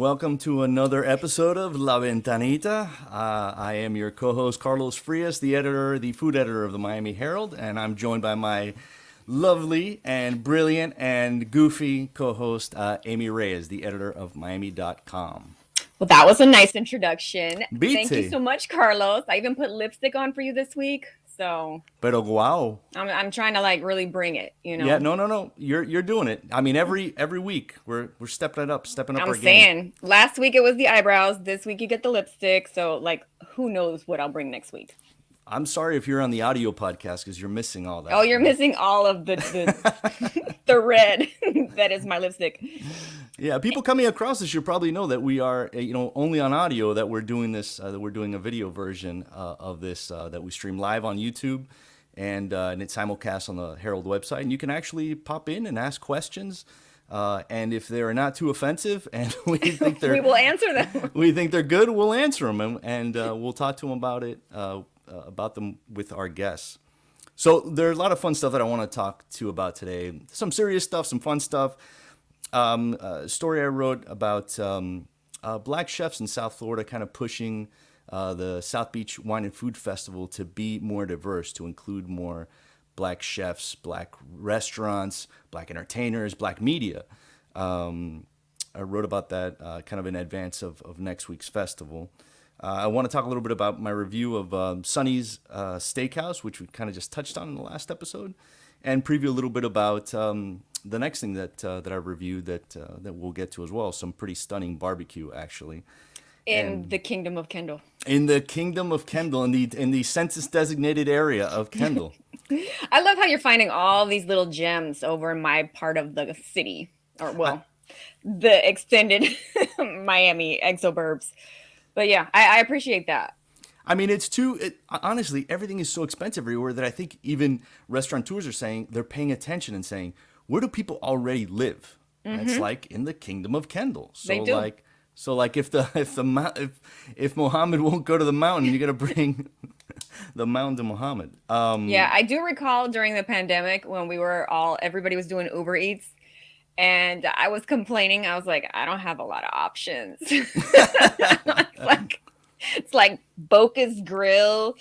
welcome to another episode of La Ventanita. I am your co-host Carlos Frías, the food editor of the Miami Herald, and I'm joined by my lovely and brilliant and goofy co-host Amy Reyes, the editor of Miami.com. Well, that was a nice introduction. BT. Thank you so much, Carlos. I even put lipstick on for you this week. So, Pero wow. I'm trying to really bring it, Yeah, no. You're doing it. I mean, every week we're stepping up our game. I'm saying last week it was the eyebrows. This week you get the lipstick. So who knows what I'll bring next week? I'm sorry if you're on the audio podcast because you're missing all that. Oh, you're missing all of the the red that is my lipstick. Yeah, people coming across this should probably know that we are, only on audio, that we're doing this, that we're doing a video version of this that we stream live on YouTube and it's simulcast on the Herald website. And you can actually pop in and ask questions. And if they're not too offensive and we think we will answer them. We think they're good, we'll answer them and we'll talk to them about them with our guests. So there's a lot of fun stuff that I want to talk to you about today. Some serious stuff, some fun stuff. A story I wrote about black chefs in South Florida kind of pushing the South Beach Wine and Food Festival to be more diverse, to include more black chefs, black restaurants, black entertainers, black media. I wrote about that kind of in advance of next week's festival. I want to talk a little bit about my review of Sonny's Steakhouse, which we kind of just touched on in the last episode, and preview a little bit about the next thing that I reviewed that we'll get to as well. Some pretty stunning barbecue, actually. In the Kingdom of Kendall. In the Kingdom of Kendall, in the census-designated area of Kendall. I love how you're finding all these little gems over in my part of the city, or the extended Miami exurbs. But yeah, I appreciate that. I mean, honestly, everything is so expensive everywhere that I think even restaurateurs are saying they're paying attention and saying, where do people already live? Mm-hmm. And it's like in the Kingdom of Kendall. So they do. If Mohammed won't go to the mountain, you got to bring the mountain to Mohammed. Yeah, I do recall during the pandemic when everybody was doing Uber Eats. And I was complaining. I was like, I don't have a lot of options. It's like Boca's Grill,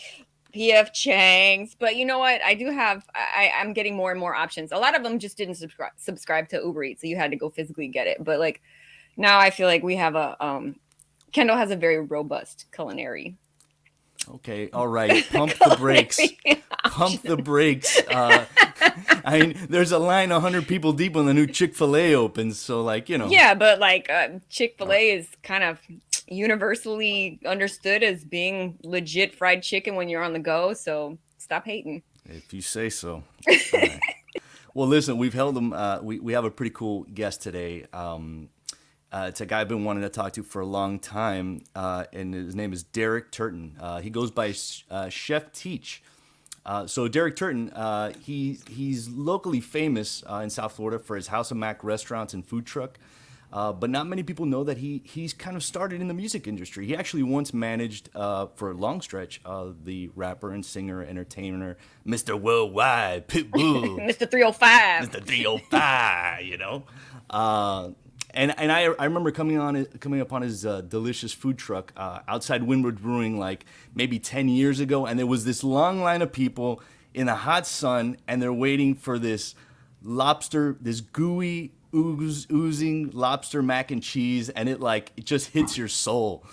P.F. Chang's. But you know what? I do have, I'm getting more and more options. A lot of them just didn't subscribe to Uber Eats. So you had to go physically get it. But now I feel like we have Kendall has a very robust culinary. Okay, all right. Pump the brakes. Pump the brakes. I mean, there's a line 100 people deep when the new Chick-fil-A opens. So, Yeah, but Chick-fil-A is kind of universally understood as being legit fried chicken when you're on the go. So stop hating. If you say so. Right. Well, listen, we've held them. We have a pretty cool guest today. It's a guy I've been wanting to talk to for a long time, and his name is Derrick Turton. He goes by Chef Teach. So Derrick Turton, he's locally famous in South Florida for his House of Mac restaurants and food truck, but not many people know that he's kind of started in the music industry. He actually once managed, for a long stretch, the rapper and singer, entertainer, Mr. Worldwide, Pitbull. Mr. 305. Mr. 305, And I remember coming upon his delicious food truck outside Wynwood Brewing maybe 10 years ago, and there was this long line of people in the hot sun, and they're waiting for this lobster, this gooey, oozing lobster mac and cheese, and it just hits your soul.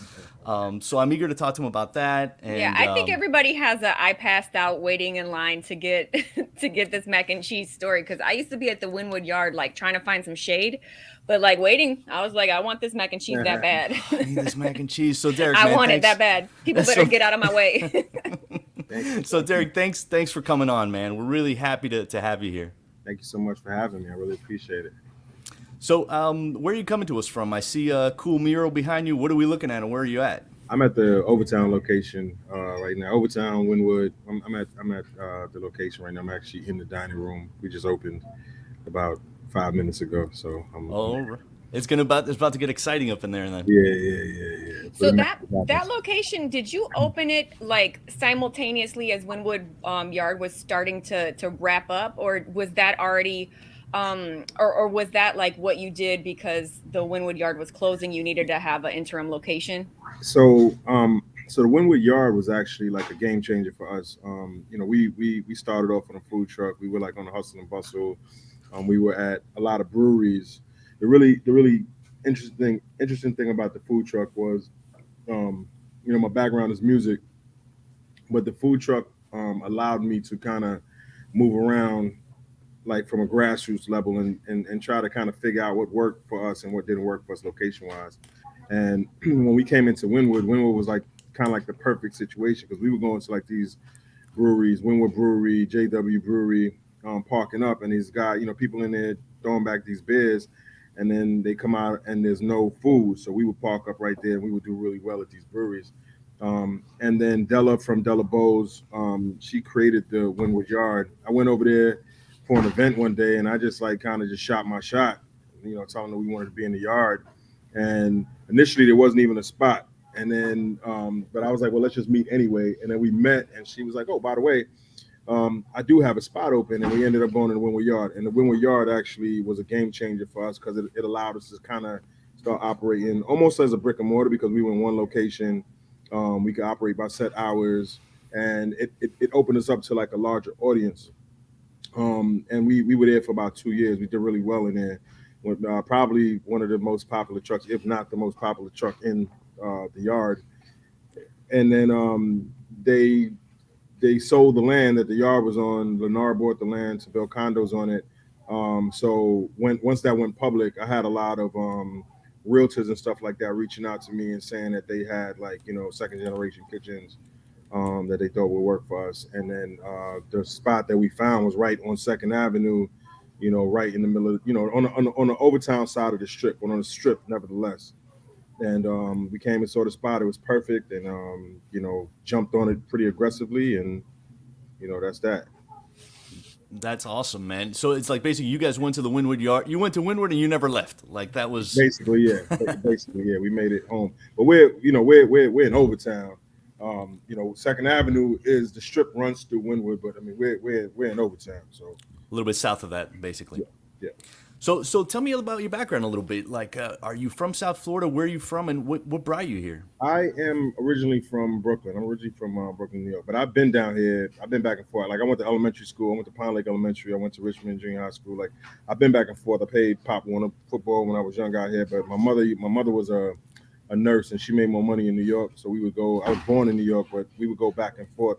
So I'm eager to talk to him about that. And, yeah, I think everybody has I passed out waiting in line to get this mac and cheese story, because I used to be at the Wynwood Yard trying to find some shade, but waiting, I was like, I want this mac and cheese that bad. I need this mac and cheese. So Derrick, I want it that bad. People better get out of my way. So Derrick, thanks for coming on, man. We're really happy to have you here. Thank you so much for having me. I really appreciate it. So where are you coming to us from? I see a cool mural behind you. What are we looking at, and where are you at? I'm at the Overtown location right now. Overtown, Wynwood. I'm at the location right now. I'm actually in the dining room. We just opened about 5 minutes ago, so it's about to get exciting up in there then. Yeah. So that location, did you open it simultaneously as Wynwood Yard was starting to wrap up, or was that already Or was that like what you did because the Wynwood Yard was closing? You needed to have an interim location. So the Wynwood Yard was actually like a game changer for us. We started off on a food truck. We were like on the hustle and bustle. We were at a lot of breweries. The really interesting thing about the food truck was, my background is music, but the food truck allowed me to kind of move around like from a grassroots level and try to kind of figure out what worked for us and what didn't work for us location wise. And when we came into Wynwood was like kind of like the perfect situation because we were going to like these breweries, Wynwood Brewery, JW Brewery, parking up, and these guys, people in there throwing back these beers, and then they come out and there's no food, so we would park up right there and we would do really well at these breweries. And then Della from Della Bowes, she created the Wynwood Yard. I went over there for an event one day, and I just like kind of just shot my shot, telling them we wanted to be in the yard. And initially there wasn't even a spot. And then, but I was like, well, let's just meet anyway. And then we met, and she was like, oh, by the way, I do have a spot open. And we ended up going to the Wynwood Yard. And the Wynwood Yard actually was a game changer for us because it allowed us to kind of start operating almost as a brick and mortar because we were in one location. We could operate by set hours, and it opened us up to like a larger audience. And we were there for about 2 years. We did really well in there. With, probably one of the most popular trucks, if not the most popular truck in the yard. And then they sold the land that the yard was on. Lennar bought the land to build condos on it. So once that went public, I had a lot of realtors and stuff like that reaching out to me and saying that they had like second generation kitchens that they thought would work for us. And then the spot that we found was right on Second Avenue, right in the middle of on the Overtown side of the strip, but on the strip nevertheless. And we came and saw the spot. It was perfect, and jumped on it pretty aggressively, and that's that. That's awesome, man. So it's like basically you guys went to the Wynwood Yard. You went to Wynwood and you never left. Like that was basically, yeah. Basically, yeah. We made it home, but we're in Overtown. Second Avenue is the strip runs through Wynwood, but I mean we're in Overtown, so a little bit south of that, basically. Yeah. So tell me about your background a little bit. Like, are you from South Florida? Where are you from, and what brought you here? I am originally from Brooklyn. I'm originally from Brooklyn, New York, but I've been down here. I've been back and forth. Like I went to elementary school. I went to Pine Lake Elementary. I went to Richmond Junior High School. Like I've been back and forth. I played Pop Warner football when I was young out here, but my mother was a nurse and she made more money in New York. So we would go. I was born in New York, but we would go back and forth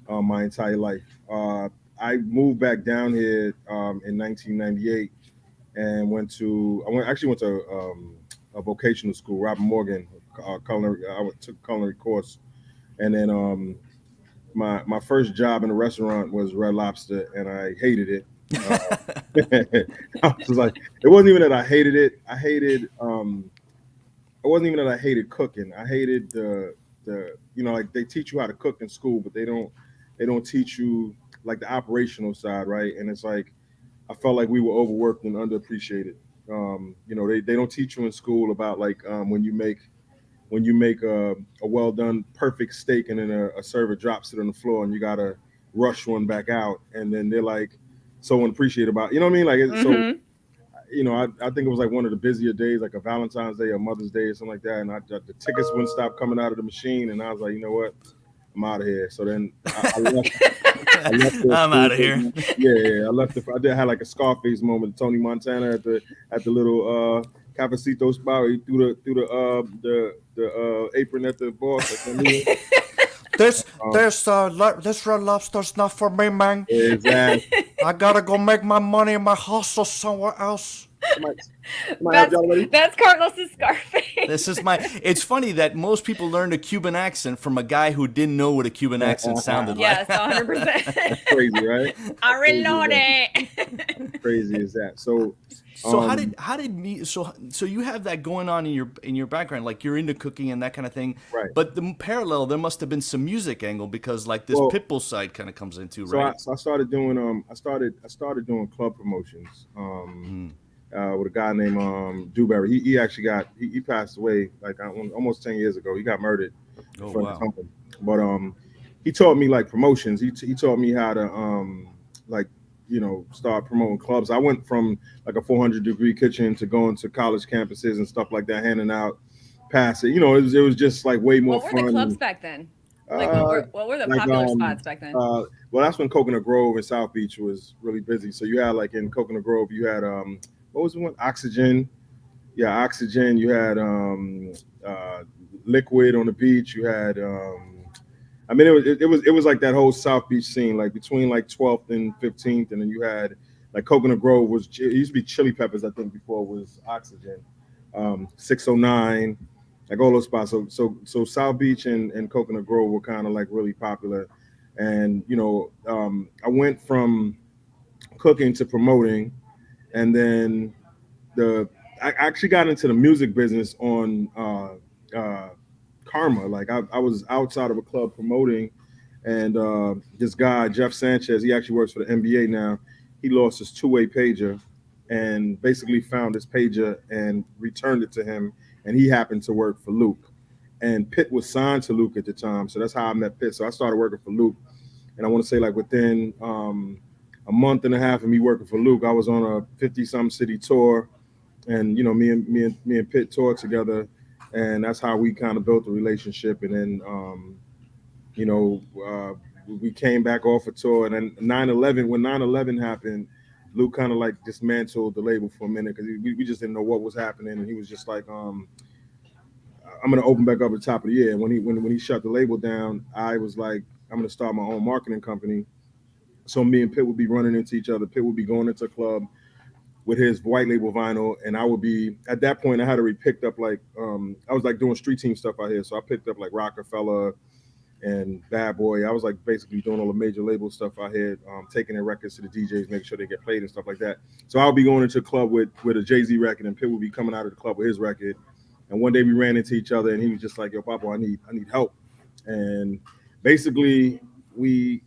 my entire life. I moved back down here in 1998. And went to a vocational school, Robert Morgan, culinary. I took a culinary course, and then my first job in a restaurant was Red Lobster, and I hated it. I was like, it wasn't even that I hated it. It wasn't even that I hated cooking. I hated the like they teach you how to cook in school, but they don't teach you like the operational side, right? And it's like I felt like we were overworked and underappreciated. They don't teach you in school about like when you make a well done perfect steak and then a server drops it on the floor and you gotta rush one back out, and then they're like so unappreciated about what I mean. Like so, I think it was like one of the busier days, like a Valentine's Day or Mother's Day or something like that, and the tickets wouldn't stop coming out of the machine, and I was like, you know what, I'm out of here. So then I left. I'm out of here. Yeah, I left. I did have like a Scarface moment. Tony Montana at the little cafecito spot. Where he threw the apron at the boss. This Red Lobster's not for me, man. Exactly. I gotta go make my money in my hustle somewhere else. That's Carlos's Scarface. It's funny that most people learned a Cuban accent from a guy who didn't know what a Cuban accent sounded like. Yes, 100%. That's crazy, right? I reload it. Crazy is that. So so you have that going on in your background, like you're into cooking and that kind of thing. Right. But the parallel, there must have been some music angle because like this Pitbull side kind of comes into, right? So I started doing doing club promotions. With a guy named Dewberry. He actually he passed away like almost 10 years ago. He got murdered in front of something. But he taught me like promotions. He taught me how to like start promoting clubs. I went from like a 400-degree kitchen to going to college campuses and stuff like that, handing out passes. It was just like way more What were fun. the clubs back then? Like Uh, what were the like popular spots back then? well, that's when Coconut Grove and South Beach was really busy. So you had like in Coconut Grove, you had what was the one? Oxygen. Yeah, Oxygen. You had uh Liquid on the beach. You had I mean, it was like that whole South Beach scene, like between like 12th and 15th, and then you had like Coconut Grove it used to be Chili Peppers, I think, before it was Oxygen, 609, like all those spots. So South Beach and Coconut Grove were kind of like really popular, and I went from cooking to promoting, and then the I actually got into the music business on Karma. Like I was outside of a club promoting, and this guy Jeff Sanchez, he actually works for the NBA now. He lost his two-way pager, and basically found his pager and returned it to him. And he happened to work for Luke, and Pitt was signed to Luke at the time, so that's how I met Pitt. So I started working for Luke, and I want to say like within a month and a half of me working for Luke, I was on a 50-some city tour, and me and Pitt toured together, and that's how we kind of built a relationship. And then you know we came back off a tour, and then 9/11 when 9/11 happened, Luke kind of like dismantled the label for a minute because we just didn't know what was happening, and he was just like, I'm gonna open back up at the top of the year. And when he shut the label down, I was like, I'm gonna start my own marketing company. So me and Pitt would be running into each other. Pitt would be going into a club with his white label vinyl, and I would be at that point I had already picked up like I was like doing street team stuff out here. So I picked up like Rockefeller and Bad Boy. I was like basically doing all the major label stuff out here, taking their records to the DJs, making sure they get played and stuff like that. So I'll be going into a club with a Jay-Z record, and Pitt would be coming out of the club with his record. And one day we ran into each other, and he was just like, "Yo, Papa, I need help." And basically we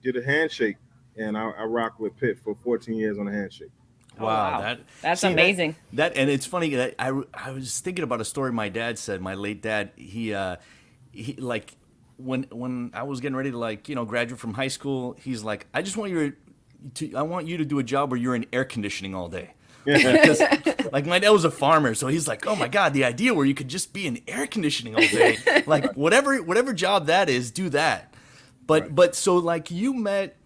did a handshake, and I rocked with Pitt for 14 years on a handshake. Wow, that's see, amazing. That and it's funny that I was thinking about a story my dad said. My late dad, he like when I was getting ready to graduate from high school, he's like, I want you to do a job where you're in air conditioning all day. Because like my dad was a farmer, so he's like, oh my god, the idea where you could just be in air conditioning all day, like whatever job that is, do that. But so like you met.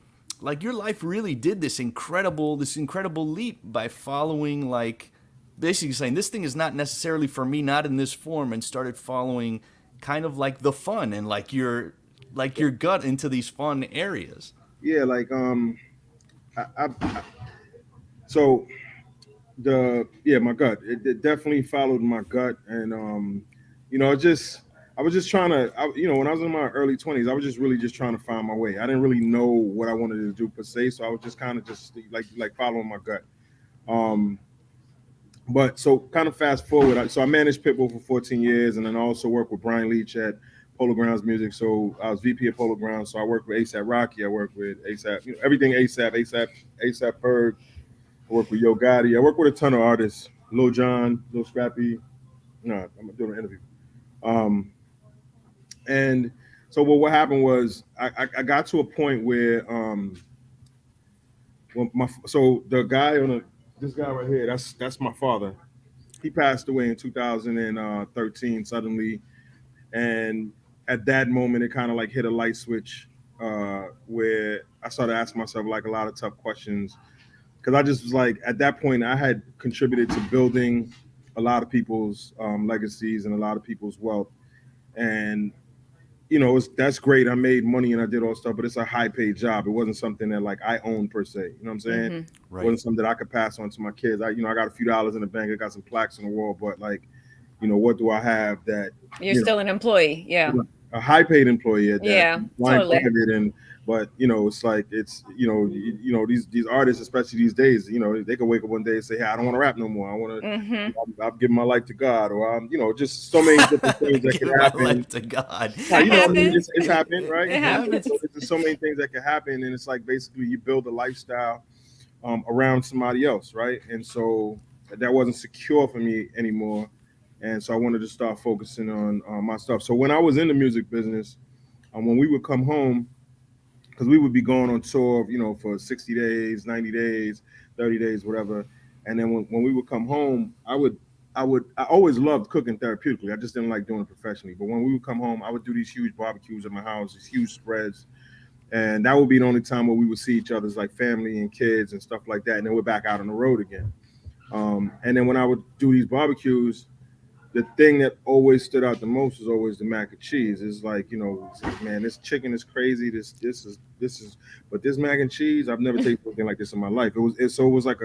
Like your life really did this incredible leap by following, like basically saying this thing is not necessarily for me, not in this form, and started following kind of like the fun and like your gut into these fun areas. Yeah, like so my gut. It definitely followed my gut, and I was just trying to, when I was in my early 20s, I was just really just trying to find my way. I didn't really know what I wanted to do per se, so I was just kind of just like following my gut. But so kind of fast forward, so I managed Pitbull for 14 years, and then I also worked with Brian Leach at Polo Grounds Music. So I was VP of Polo Grounds. So I worked with ASAP Rocky. I worked with ASAP, everything ASAP Ferg. I worked with Yo Gotti. I worked with a ton of artists. Lil Jon, Lil Scrappy. No, I'm doing an interview. And so what happened was I got to a point where so the guy this guy right here, that's my father. He passed away in 2013 suddenly, and at that moment it kind of like hit a light switch where I started asking myself like a lot of tough questions, because I just was like, at that point I had contributed to building a lot of people's legacies and a lot of people's wealth, and that's great. I made money and I did all this stuff, but it's a high paid job. It wasn't something that like I owned per se. You know what I'm saying? Mm-hmm. Right. It wasn't something that I could pass on to my kids. I got a few dollars in the bank. I got some plaques on the wall, but like, what do I have that you're still an employee? Yeah. A high paid employee at that. Yeah, totally. But it's like these artists, especially these days, they can wake up one day and say, "Hey, I don't want to rap no more. I want to. Mm-hmm. I've given my life to God," or just so many different things that can happen. My life to God. It's happened, right? It happens. So there's so many things that can happen, and it's like basically you build a lifestyle around somebody else, right? And so that wasn't secure for me anymore, and so I wanted to start focusing on my stuff. So when I was in the music business, when we would come home, because we would be going on tour, for 60 days, 90 days, 30 days, whatever. And then when we would come home, I always loved cooking therapeutically. I just didn't like doing it professionally. But when we would come home, I would do these huge barbecues at my house, these huge spreads. And that would be the only time where we would see each other's like family and kids and stuff like that. And then we're back out on the road again. And then when I would do these barbecues, the thing that always stood out the most was always the mac and cheese. It's like, it's like, man, this chicken is crazy. This is, but this mac and cheese, I've never tasted anything like this in my life. So it was like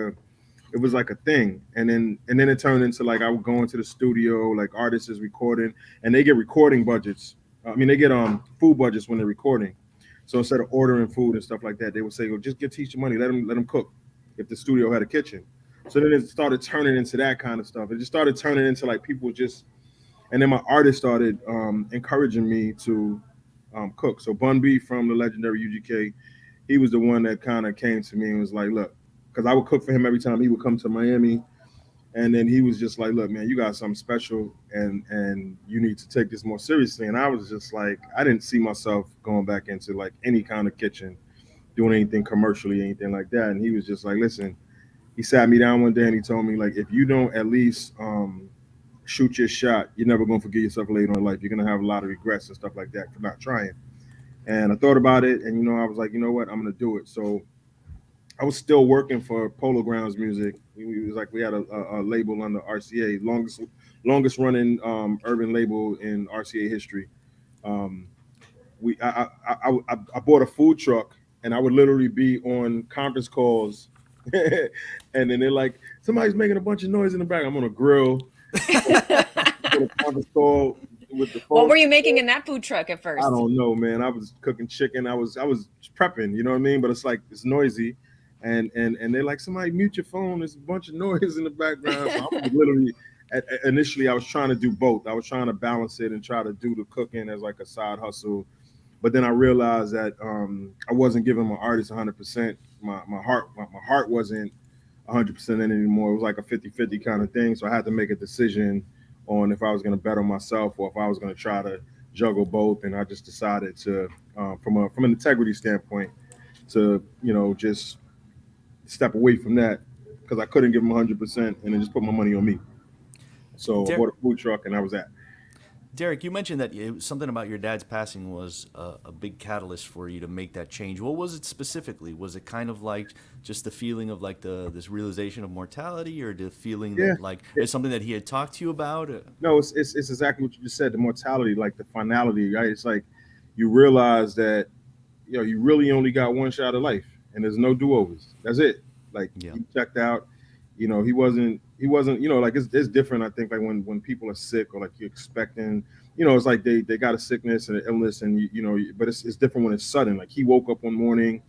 a thing. And then it turned into like, I would go into the studio, like artists is recording, and they get recording budgets. I mean, they get food budgets when they're recording. So instead of ordering food and stuff like that, they would say, well, just give teacher money, let them cook if the studio had a kitchen. So then it started turning into that kind of stuff. It just started turning into like people just, and then my artist started encouraging me to cook. So Bun B from the legendary UGK, he was the one that kind of came to me and was like, look, because I would cook for him every time he would come to Miami. And then he was just like, look, man, you got something special and you need to take this more seriously. And I was just like, I didn't see myself going back into like any kind of kitchen, doing anything commercially, anything like that. And he was just like, listen, he sat me down one day and he told me, like, if you don't at least shoot your shot, you're never gonna forget yourself later in life. You're gonna have a lot of regrets and stuff like that for not trying. And I thought about it, and I was like, you know what, I'm gonna do it. So I was still working for Polo Grounds Music. We was like we had a label under RCA, longest running urban label in RCA history. Um, we I bought a food truck, and I would literally be on conference calls, and then they're like, somebody's making a bunch of noise in the back. I'm on a grill, on a conference call with the phone. What were you making in that food truck at I first? don't know, man. I was cooking chicken. I was prepping. You know what I mean? But it's like it's noisy, and they're like, somebody mute your phone. There's a bunch of noise in the background. So I was literally. Initially, I was trying to do both. I was trying to balance it and try to do the cooking as like a side hustle, but then I realized that I wasn't giving my artist 100%. My heart wasn't 100% in it anymore. It was like a 50-50 kind of thing. So I had to make a decision on if I was going to bet on myself or if I was going to try to juggle both. And I just decided to, from an integrity standpoint, to just step away from that because I couldn't give them 100% and then just put my money on me. So I Der- bought a food truck and that was that. Derek, you mentioned that something about your dad's passing was a big catalyst for you to make that change. What was it specifically? Was it kind of like just the feeling of like this realization of mortality, or the feeling Yeah. that like it's something that he had talked to you about? No, it's exactly what you just said. The mortality, like the finality, right? It's like you realize that you really only got one shot of life, and there's no do overs. That's it. Like Yeah. he checked out. He wasn't. Like it's different. I think like when people are sick or like you're expecting. It's like they got a sickness and an illness, and but it's different when it's sudden. Like he woke up one morning.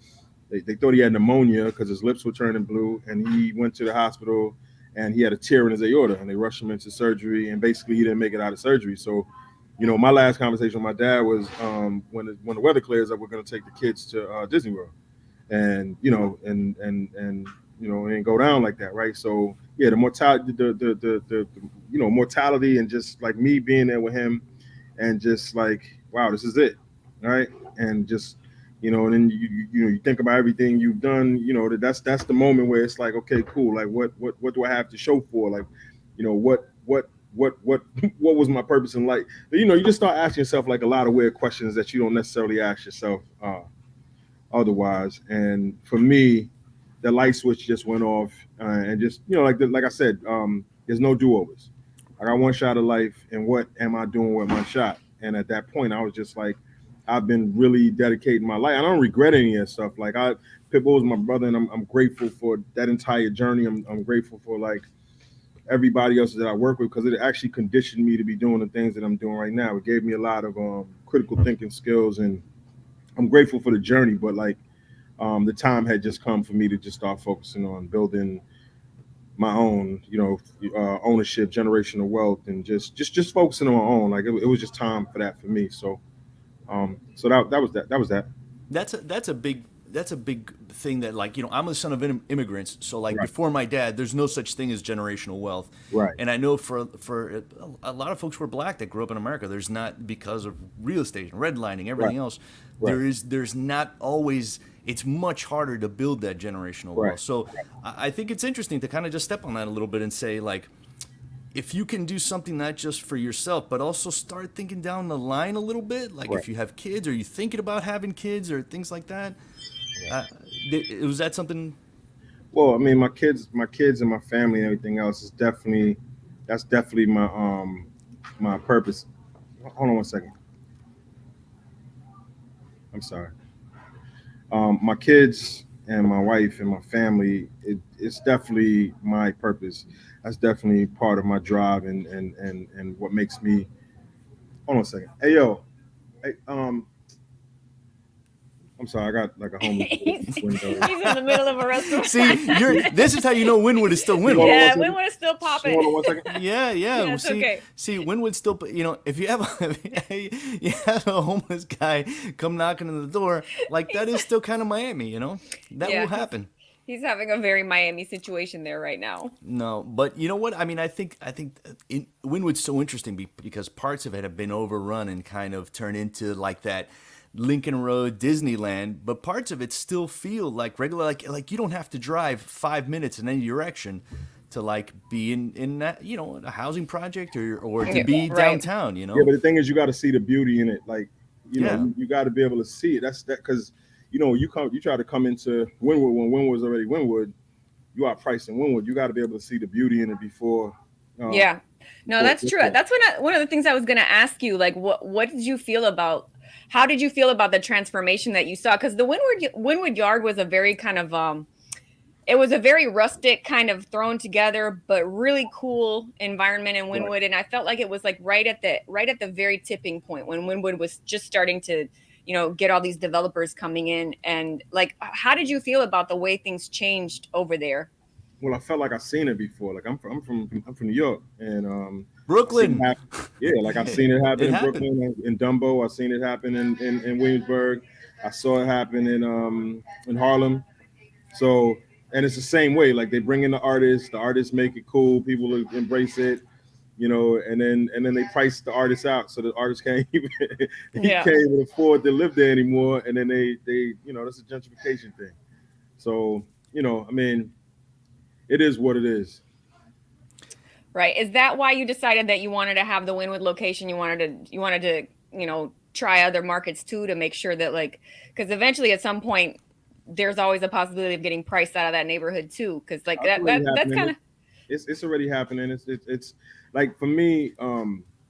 They thought he had pneumonia because his lips were turning blue, and he went to the hospital, and he had a tear in his aorta, and they rushed him into surgery, and basically he didn't make it out of surgery. So, my last conversation with my dad was when the weather clears up, we're going to take the kids to Disney World, and it didn't go down like that, right? So yeah, the mortality, the mortality, and just like me being there with him, and just like, wow, this is it, right? And just and then you think about everything you've done. That's the moment where it's like, okay, cool. Like, what do I have to show for? Like, what what was my purpose in life? You just start asking yourself like a lot of weird questions that you don't necessarily ask yourself otherwise. And for me, the light switch just went off, and just like I said, there's no do overs. I got one shot of life, and what am I doing with my shot? And at that point, I was just like, I've been really dedicating my life. I don't regret any of that stuff. Like Pitbull is my brother, and I'm grateful for that entire journey. I'm grateful for like everybody else that I work with because it actually conditioned me to be doing the things that I'm doing right now. It gave me a lot of critical thinking skills, and I'm grateful for the journey. But like the time had just come for me to just start focusing on building my own, ownership, generational wealth, and just focusing on my own. Like it was just time for that for me. So that was that. That's a big that's a big thing that, like, I'm the son of immigrants, so like Right. before my dad, there's no such thing as generational wealth. Right. And I know for a lot of folks who are black that grew up in America, there's not, because of real estate and redlining, everything Right. else. Right. There's not always. It's much harder to build that generational Right. wealth. So I think it's interesting to kind of just step on that a little bit and say, like, if you can do something not just for yourself, but also start thinking down the line a little bit, like Right. if you have kids, or you thinking about having kids or things like that. Yeah. Was that something? Well, I mean, my kids and my family and everything else is that's definitely my purpose. Hold on one second. I'm sorry. My kids and my wife and my family, it's definitely my purpose. That's definitely part of my drive and what makes me. Hold on a second. Hey yo, hey, I'm sorry, I got like a homeless he's window. in the middle of a restaurant. See, this is how you know Wynwood is still Hold on Wynwood. Yeah, one second. Wynwood is still Hold on popping. one second. Yeah. Yeah, it's see, okay. see, Wynwood still. If you have you have a homeless guy come knocking on the door, like that is still kind of Miami. That Yeah, will happen. He's having a very Miami situation there right now. No, but you know what? I mean, I think Wynwood's so interesting because parts of it have been overrun and kind of turned into like that Lincoln Road Disneyland, but parts of it still feel like regular, like you don't have to drive 5 minutes in any direction to like be in that a housing project or to be Right. downtown. Yeah, but the thing is, you got to see the beauty in it. Like, Yeah. you got to be able to see it. That's that because you try to come into Wynwood when Wynwood's already Wynwood. You are priced in Wynwood. You got to be able to see the beauty in it before. Yeah. No, that's true. before- That's one of the things I was going to ask you. Like, what did you feel about? How did you feel about the transformation that you saw? Because the Wynwood Yard was a very kind of it was a very rustic, kind of thrown together, but really cool environment in Wynwood. Right. And I felt like it was like right at the very tipping point when Wynwood was just starting to, get all these developers coming in. And like, how did you feel about the way things changed over there? Well, I felt like I've seen it before. Like I'm from New York, and I've seen Brooklyn. it happen. Yeah, like I've seen it happen It in happened. Brooklyn, in Dumbo. I've seen it happen in Williamsburg. I saw it happen in Harlem. So, and it's the same way. Like they bring in the artists make it cool, people embrace it, and then they price the artists out, so the artist can't even Yeah. can't even afford to live there anymore. And then they that's a gentrification thing. So, I mean, it is what it is. Right. Is that why you decided that you wanted to have the Wynwood location? You wanted to, try other markets too, to make sure that because eventually at some point there's always a possibility of getting priced out of that neighborhood too. Cause like It's already that's happening. kind of, It's already happening. It's like for me,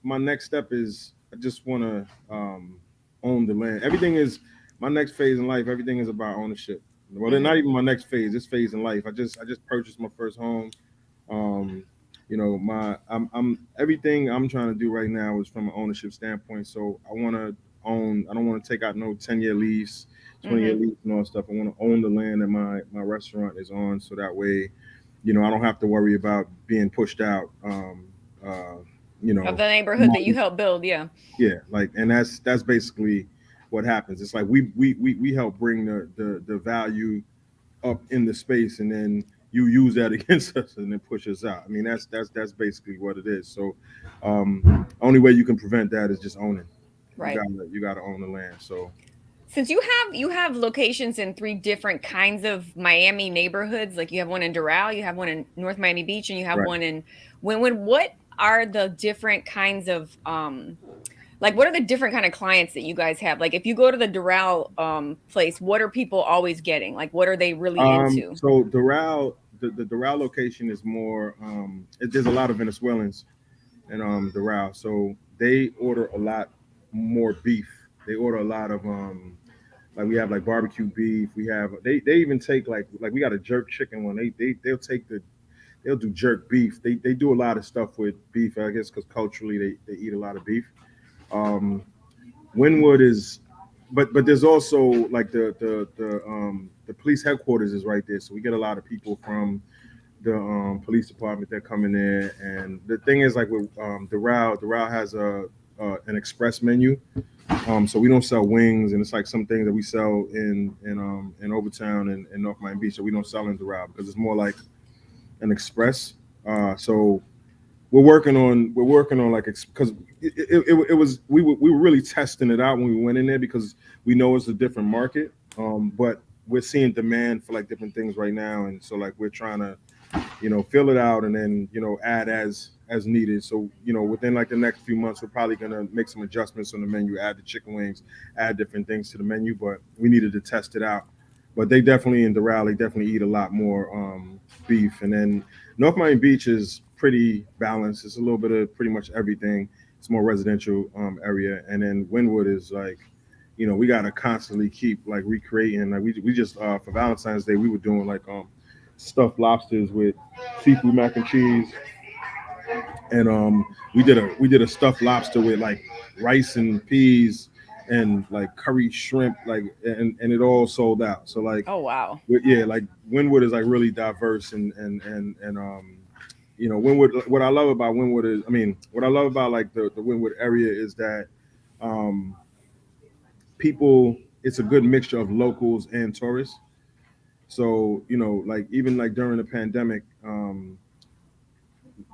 my next step is I just want to own the land. Everything is my next phase in life. Everything is about ownership. Well, not even my next phase. This phase in life. I just purchased my first home. I'm everything I'm trying to do right now is from an ownership standpoint. So I want to own. I don't want to take out no 10-year lease, 20-year lease, and all that stuff. I want to own the land that my restaurant is on, so that way, I don't have to worry about being pushed out. of the neighborhood that you helped build. Yeah. Yeah, like, and that's basically what happens. It's like we help bring the value up in the space, and then you use that against us and then push us out. I mean, that's basically what it is. So, only way you can prevent that is just owning. Right. You gotta own the land. So, Since you have locations in 3 different kinds of Miami neighborhoods, like you have one in Doral, you have one in North Miami Beach, and you have Right. one in Wynwood. What are the different kinds of what are the different kind of clients that you guys have? Like if you go to the Doral place, what are people always getting? Like what are they really into? So Doral, the Doral location is more. There's a lot of Venezuelans in Doral, so they order a lot more beef. They order a lot of like we have like barbecue beef. We have they even take like we got a jerk chicken one. They'll do jerk beef. They do a lot of stuff with beef. I guess because culturally they eat a lot of beef. Wynwood is, but there's also like the police headquarters is right there, so we get a lot of people from the police department that come in there. And the thing is, like with Doral has a an express menu. So we don't sell wings, and it's like some things that we sell in Overtown and in North Miami Beach that we don't sell in Doral because it's more like an express. So we're working on like because it was we were really testing it out when we went in there because we know it's a different market. But we're seeing demand for like different things right now, and so like we're trying to fill it out and then add as needed. So within like the next few months we're probably going to make some adjustments on the menu, add the chicken wings, add different things to the menu, but we needed to test it out. But they definitely in Doral, they definitely eat a lot more beef. And then North Miami Beach is pretty balanced. It's a little bit of pretty much everything. It's more residential area. And then Wynwood is like we got to constantly keep like recreating. Like we just for Valentine's Day we were doing like stuffed lobsters with seafood mac and cheese, and we did a stuffed lobster with like rice and peas and like curry shrimp, like and it all sold out. So like Oh wow. yeah, like Wynwood is like really diverse and Wynwood. What I love about Wynwood is, what I love about like the Wynwood area is that um, people. It's a good mixture of locals and tourists. So like even like during the pandemic,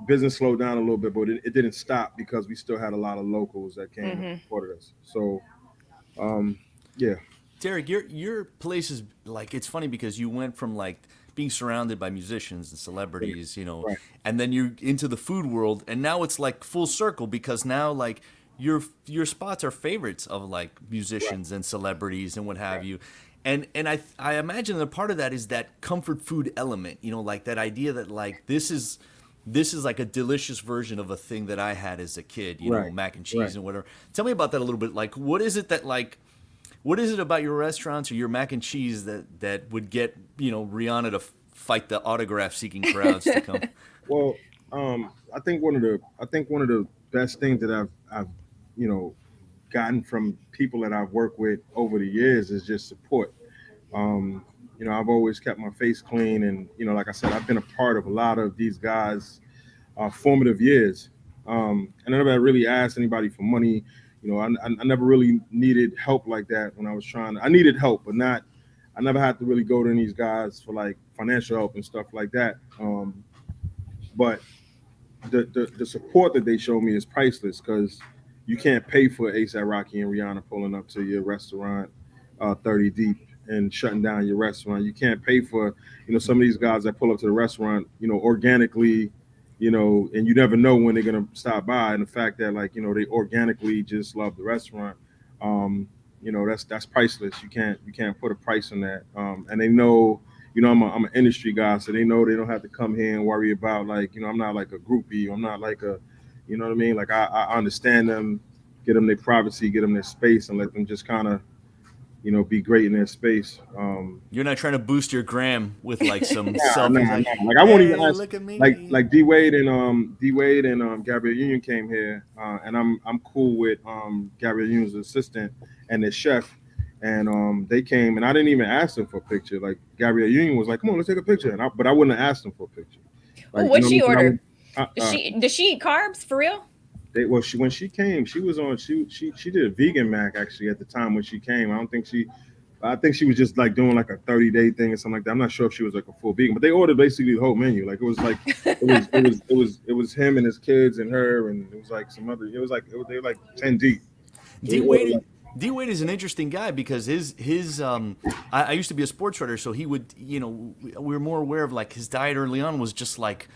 business slowed down a little bit, but it didn't stop because we still had a lot of locals that came and supported us. So yeah. Derrick, your place is like, it's funny because you went from like being surrounded by musicians and celebrities, Right. and then you're into the food world, and now it's like full circle because now like your spots are favorites of like musicians and celebrities and what have you. And I imagine that a part of that is that comfort food element, like that idea that like this is like a delicious version of a thing that I had as a kid, Right. mac and cheese Right. and whatever. Tell me about that a little bit. Like, what is it about your restaurants or your mac and cheese that would get Rihanna to fight the autograph seeking crowds to come? Well, I think one of the best things that I've you know gotten from people that I've worked with over the years is just support. Um, I've always kept my face clean, and like I said, I've been a part of a lot of these guys' formative years. And I never really asked anybody for money. I never really needed help like that when I was trying. I needed help, but not. I never had to really go to these guys for like financial help and stuff like that. But the support that they show me is priceless because you can't pay for ASAP Rocky and Rihanna pulling up to your restaurant 30 deep and shutting down your restaurant. You can't pay for some of these guys that pull up to the restaurant organically, and you never know when they're gonna stop by. And the fact that like they organically just love the restaurant, that's priceless. You can't put a price on that. And they know. I'm an industry guy, so they know they don't have to come here and worry about like, I'm not like a groupie. I'm not like a, you know what I mean? Like I understand them, get them their privacy, get them their space, and let them just kind of, be great in their space. You're not trying to boost your gram with like some Nah, selfies, nah, like, nah. Like I won't even hey, ask. look at me. Like D Wade and Gabrielle Union came here, and I'm cool with Gabrielle Union's assistant and the chef, and they came, and I didn't even ask them for a picture. Like Gabrielle Union was like, "Come on, let's take a picture," but I wouldn't have asked them for a picture. Well, Like, what'd she what I order? mean? Does she eat carbs for real? Well, when she came, she was on. She did a vegan mac actually at the time when she came. I think she was just like doing like a 30-day thing or something like that. I'm not sure if she was like a full vegan, but they ordered basically the whole menu. Like it was like it was him and his kids and her, and it was like some other. They were like 10 deep. So D they ordered, Wade. like, D Wade is an interesting guy because his I used to be a sports writer, so he would we were more aware of like his diet early on was just like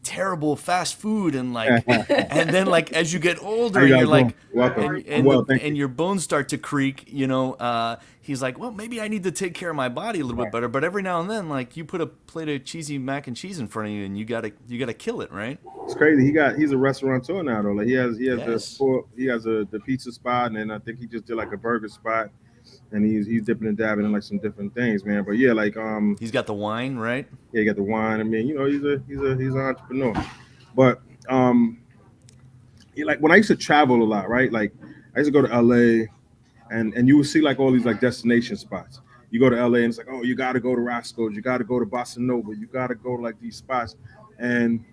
terrible fast food and like and then like as you get older How you you're guys like doing? Welcome. and I'm well, thank and you. your bones start to creak, he's like, well, maybe I need to take care of my body a little bit Right. better, but every now and then like you put a plate of cheesy mac and cheese in front of you and you gotta kill it, right? It's crazy. He's a restaurateur now though. Like Yes. he has the pizza spot, and then I think he just did like a burger spot, and he's dipping and dabbing in like some different things, man. But yeah, like He's got the wine, right? yeah, he got the wine. I mean, he's an entrepreneur. But like when I used to travel a lot, right? Like I used to go to LA, and you would see like all these like destination spots. You go to LA and it's like, oh, you got to go to Roscoe's, you got to go to Bossa Nova, you got to go to like these spots, and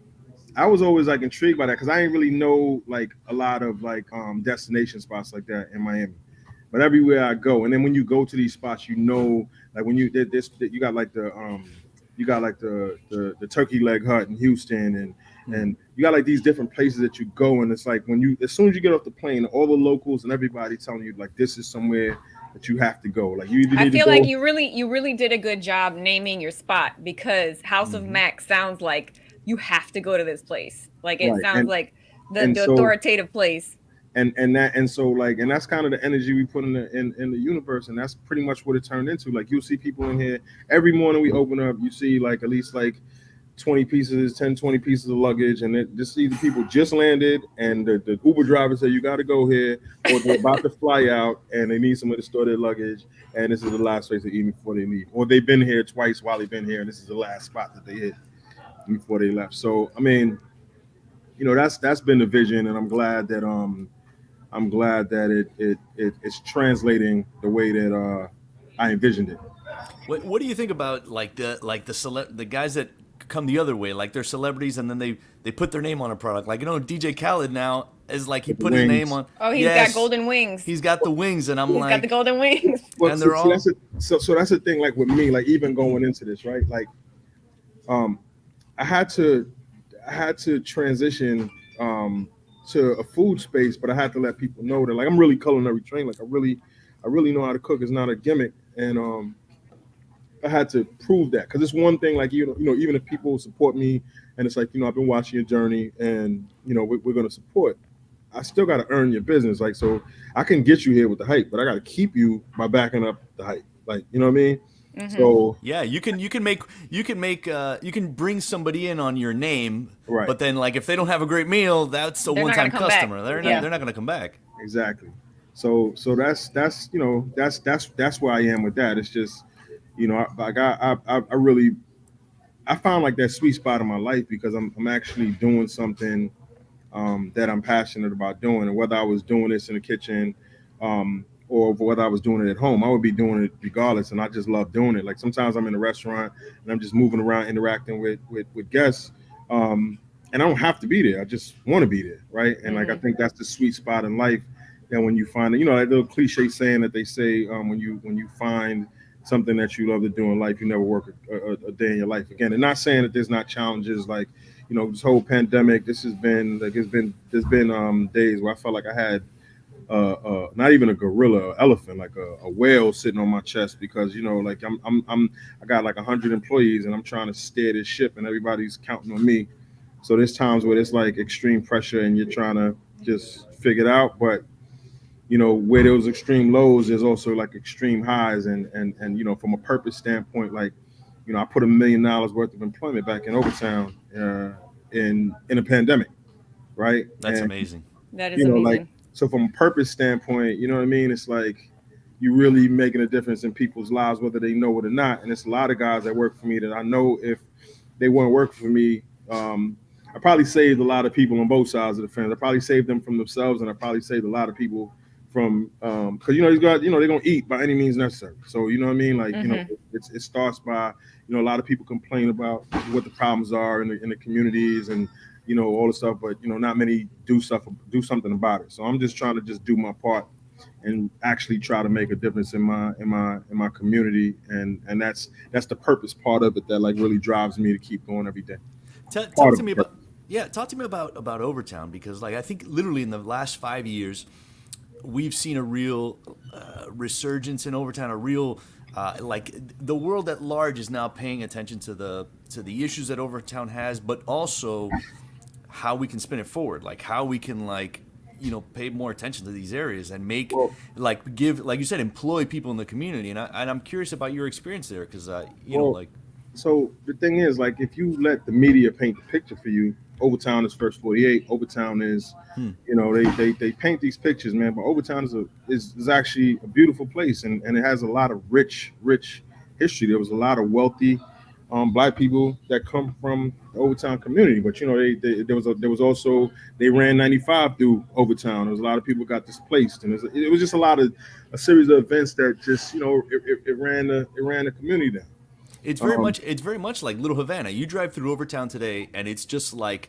I was always like intrigued by that because I didn't really know like a lot of like destination spots like that in Miami. But everywhere I go, and then when you go to these spots, you know, like when you did this, you got like you got like the turkey leg hut in Houston, and you got like these different places that you go, and it's like when you as soon as you get off the plane, all the locals and everybody telling you like this is somewhere that you have to go. Like you either I need to feel go. like you really did a good job naming your spot because House of Mhm. Mac sounds like you have to go to this place. Like it Right, sounds like and the so authoritative place. and so like and that's kind of the energy we put in the universe, and that's pretty much what it turned into. Like you'll see people in here every morning we open up, you see like at least like 20 pieces, 10, 20 pieces of luggage, and it just either people just landed and the Uber driver said you got to go here, or they're about to fly out and they need somewhere to store their luggage, and this is the last place to eat before they leave, or they've been here twice while they've been here, and this is the last spot that they hit before they left. So I mean, that's been the vision, and I'm glad that it's translating the way that I envisioned it. What do you think about the guys that come the other way, like they're celebrities and then they put their name on a product, like DJ Khaled now is like he With the put his name wings. on. Oh, he's got Yes, golden wings. he's got the wings, and I'm He's got the like, golden wings. Well, and they're all so that's the thing. Like with me, like even going into this, right? Like, um, I had to transition to a food space, but I had to let people know that like I'm really culinary trained. Like I really know how to cook. It's not a gimmick, and I had to prove that because it's one thing like even if people support me and it's like I've been watching your journey and we're going to support. I still got to earn your business. Like so, I can get you here with the hype, but I got to keep you by backing up the hype. Like you know what I mean? Mm-hmm. So yeah. You can bring somebody in on your name, right, but then like if they don't have a great meal, that's a They're one not time gonna come back. customer. Yeah. They're not going to come back. exactly. So that's where I am with that. It's just I really I found like that sweet spot in my life because I'm actually doing something that I'm passionate about doing, and whether I was doing this in the kitchen, or whether I was doing it at home, I would be doing it regardless. And I just love doing it. Like sometimes I'm in a restaurant and I'm just moving around, interacting with guests, and I don't have to be there. I just want to be there, right? And like I Mm-hmm. think that's the sweet spot in life. And when you find it, that little cliche saying that they say, when you find something that you love to do in life, you never work a day in your life again. And not saying that there's not challenges like this whole pandemic. This has been like there's been days where I felt like I had not even a gorilla, or elephant, like a whale sitting on my chest because like I got like 100 employees and I'm trying to steer this ship and everybody's counting on me. So there's times where it's like extreme pressure and you're trying to just figure it out, but where those extreme lows, there's also like extreme highs, and from a purpose standpoint, like I put $1 million worth of employment back in Overtown in a pandemic, right? That's And amazing. That is like amazing. so from a purpose standpoint, you know what I mean? It's like you really making a difference in people's lives, whether they know it or not. And it's a lot of guys that work for me that I know if they weren't working for me, I probably saved a lot of people on both sides of the fence. I probably saved them from themselves, and I probably saved a lot of people from because these guys, they're gonna eat by any means necessary. So you know what I mean? Like Mm-hmm. it starts by a lot of people complain about what the problems are in the communities and all the stuff, but not many do something about it. So I'm just trying to just do my part and actually try to make a difference in my community, and that's the purpose part of it that like really drives me to keep going every day. Talk Part to of me it. about talk to me about Overtown, because like I think literally in the last 5 years we've seen a real resurgence in Overtown, a real like the world at large is now paying attention to the issues that Overtown has, but also how we can spin it forward, like how we can pay more attention to these areas and make Well, give, like you said, employ people in the community. And I'm curious about your experience there, because well, so the thing is, like, if you let the media paint the picture for you, Overtown is first 48. Overtown is, hmm, they paint these pictures, man. But Overtown is actually a beautiful place, and it has a lot of rich history. There was a lot of wealthy black people that come from the Overtown community. But there was also they ran 95 through Overtown. There was a lot of people got displaced, and it was just a series of events that just it ran the community down. Um, it's very much like Little Havana. You drive through Overtown today, and it's like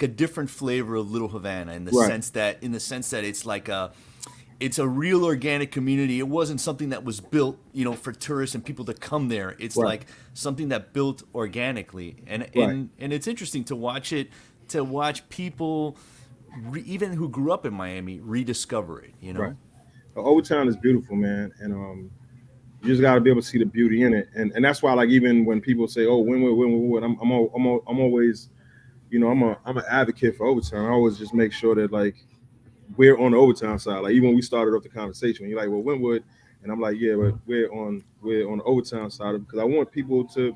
a different flavor of Little Havana right, in the sense that it's a real organic community. It wasn't something that was built, for tourists and people to come there. It's right, like something that built organically, right, and it's interesting to watch people, even who grew up in Miami, rediscover it. right. Old Town is beautiful, man, and you just got to be able to see the beauty in it, and that's why, like, even when people say, "Oh, Wynwood," I'm always, I'm an advocate for Overtown. I always just make sure that, like, we're on the Overtown side. Like, even when we started off the conversation, when you're like, "Well, Wynwood," and I'm like, "Yeah, but we're on the Overtown side of it," because I want people to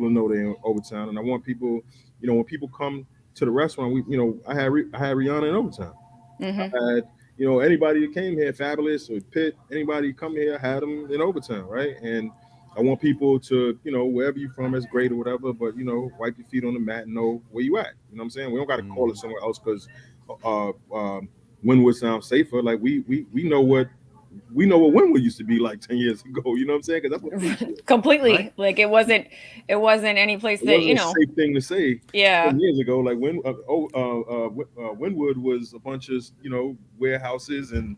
know they're in Overtown, and I want people, when people come to the restaurant, I had Rihanna in Overtown. Hmm. I had, anybody that came here, Fabulous or Pitt, anybody come here, had them in Overtown, right? And I want people to, wherever you're from, it's great or whatever, but, wipe your feet on the mat and know where you at. You know what I'm saying? We don't got to call it Mm. somewhere else because uh, um, Wynwood sounds safer. Like, we know what Wynwood used to be like 10 years ago. You know what I'm saying? Because that's what we used to. Completely. Like it wasn't any place It that, wasn't a safe thing to say yeah. 10 years ago. Like, Wynwood was a bunch of warehouses, and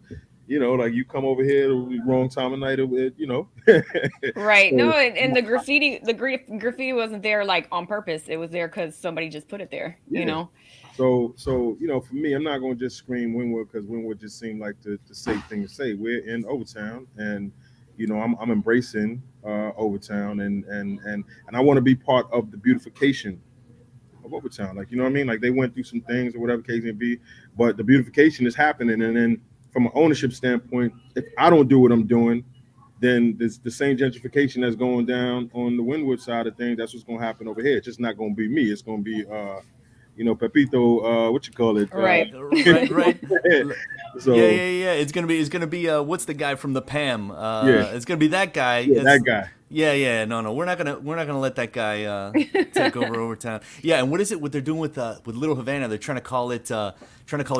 like, you come over here the wrong time of night, Right. No, So and the graffiti wasn't there like on purpose. It was there because somebody just put it there, yeah. So for me, I'm not gonna just scream Wynwood because Wynwood just seemed like the safe thing to say. We're in Overtown, and I'm embracing Overtown, and I want to be part of the beautification of Overtown. Like, you know what I mean? Like, they went through some things or whatever case may be, but the beautification is happening. And then from an ownership standpoint, if I don't do what I'm doing, then there's the same gentrification that's going down on the Wynwood side of things. That's what's going to happen over here. It's just not going to be me. It's going to be, Pepito, what you call it? Right. Right, right. Yeah, So yeah, yeah. It's gonna be what's the guy from the Pam? yeah, It's gonna be that guy. yeah, that guy. Yeah, yeah. No, we're not gonna let that guy take over Overtown. Yeah, and what is it? What they're doing with Little Havana? They're trying to call it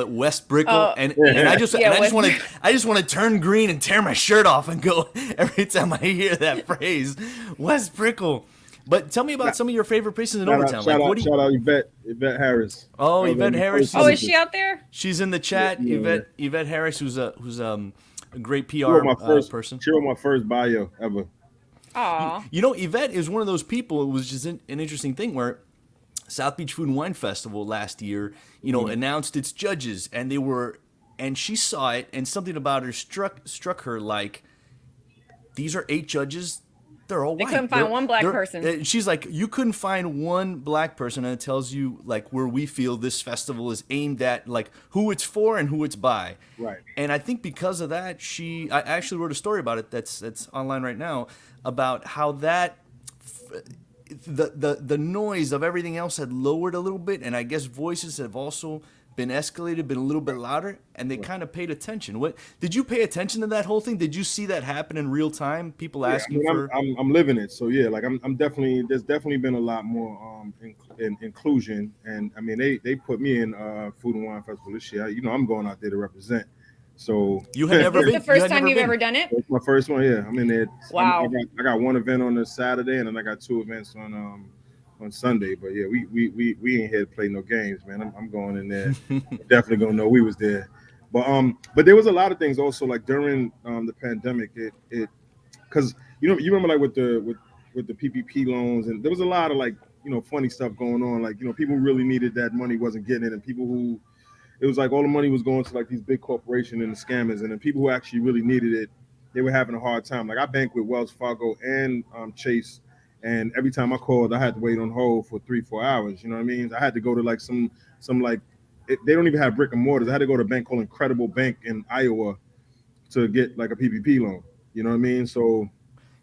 West Brickell, Oh, and I just yeah, I just want to turn green and tear my shirt off and go every time I hear that phrase, West Brickell. But tell me about some of your favorite places in Overtown. Like, what do you? Shout out Yvette Harris. Oh, That was Yvette my Harris. first oh, is visit. she out there? She's in the Yeah, chat. yeah. Yvette Harris, who's a great She wrote PR my first. person. She wrote my first bio ever. Aw. Yvette is one of those people. It was just an interesting thing where South Beach Food and Wine Festival last year, announced its judges, and she saw it, and something about her struck her like, these are 8 judges. They're all They white. couldn't find one black They're- person. She's like, you couldn't find one black person, and it tells you like where we feel this festival is aimed at, like who it's for and who it's by. Right. And I think because of that, I actually wrote a story about it that's online right now about how the noise of everything else had lowered a little bit, and I guess voices have also been escalated, been a little bit louder, and they kind of paid attention. What did you pay attention to that whole thing? Did you see that happen in real time? People Yeah, asking for. I'm living it. So yeah, like, I'm definitely, there's definitely been a lot more inclusion, and I mean, they put me in Food and Wine Festival this year. I'm going out there to represent. So You had never This is been. the You first had time never you've been. ever done it? it's my first one. Yeah, I'm in there. Wow. I got one event on a Saturday, and then I got 2 events on Sunday. But yeah, we ain't here to play no games, man. I'm going in there. Definitely gonna know we was there. But there was a lot of things also, like, during the pandemic. It because you remember, like, with the PPP loans, and there was a lot of, like, funny stuff going on. Like, people who really needed that money wasn't getting it, and people who, it was like all the money was going to, like, these big corporations and the scammers, and then people who actually really needed it, they were having a hard time. Like, I bank with Wells Fargo and Chase, and every time I called, I had to wait on hold for 3-4 hours. You know what I mean? I had to go to, like, some like, they don't even have brick and mortars. I had to go to a bank called Incredible Bank in Iowa to get, like, a PPP loan. You know what I mean? So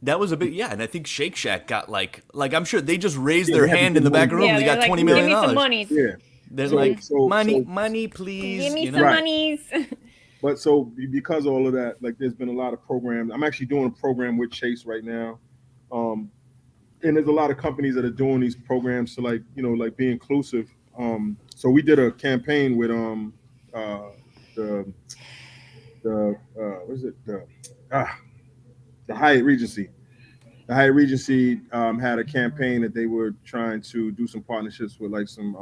That was a big, yeah, and I think Shake Shack got like I'm sure they just raised yeah, their they had to hand get in the back money. room. Yeah, They they're got like, $20 give million. me some monies. Yeah. They're So like, so money, so money, please. Give me some Right. monies. But so because of all of that, like, there's been a lot of programs. I'm actually doing a program with Chase right now. And there's a lot of companies that are doing these programs to, like, like, be inclusive. So we did a campaign with uh the what is it, the Hyatt Regency. the Hyatt Regency had a campaign that they were trying to do some partnerships with like some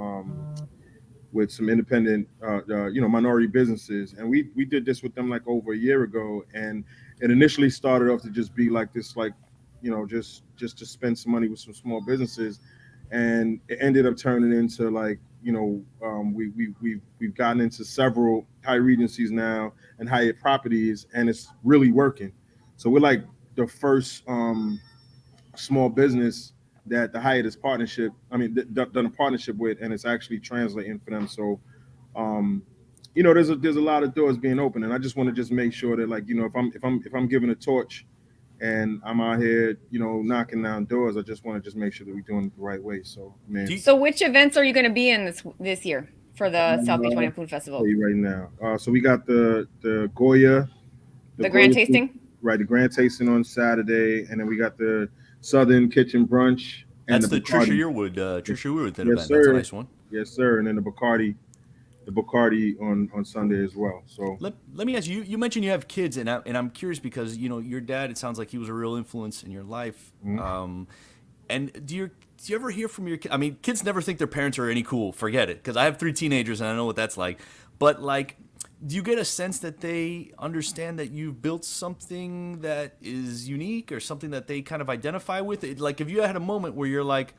with some independent, minority businesses, and we did this with them like over a year ago, and it initially started off to just be like this, like, just to spend some money with some small businesses, and it ended up turning into like, we've gotten into several Hyatt Regencies now and Hyatt properties, and it's really working. So we're like the first small business that the Hyatt is partnership. I mean, done a partnership with, and it's actually translating for them. So, there's a lot of doors being open, and I just want to just make sure that, like, if I'm giving a torch, and I'm out here, knocking down doors, I just want to just make sure that we're doing it the right way. So, man. So which events are you going to be in this year for the South Beach Wine and Food Festival? I'll tell you right now. So we got the Goya, the Grand Tasting. Right, the Grand Tasting on Saturday, and then we got the Southern Kitchen Brunch. And That's the Trisha Yearwood event. Yes, That's sir. a nice one. Yes, sir. And then the Bacardi on Sunday as well. So let me ask you. You mentioned you have kids, and I'm curious because your dad. It sounds like he was a real influence in your life. Mm-hmm. And do you ever hear from your kids? I mean, kids never think their parents are any cool. Forget it, because I have 3 teenagers and I know what that's like. But like, do you get a sense that they understand that you've built something that is unique or something that they kind of identify with? Like, if you had a moment where you're like,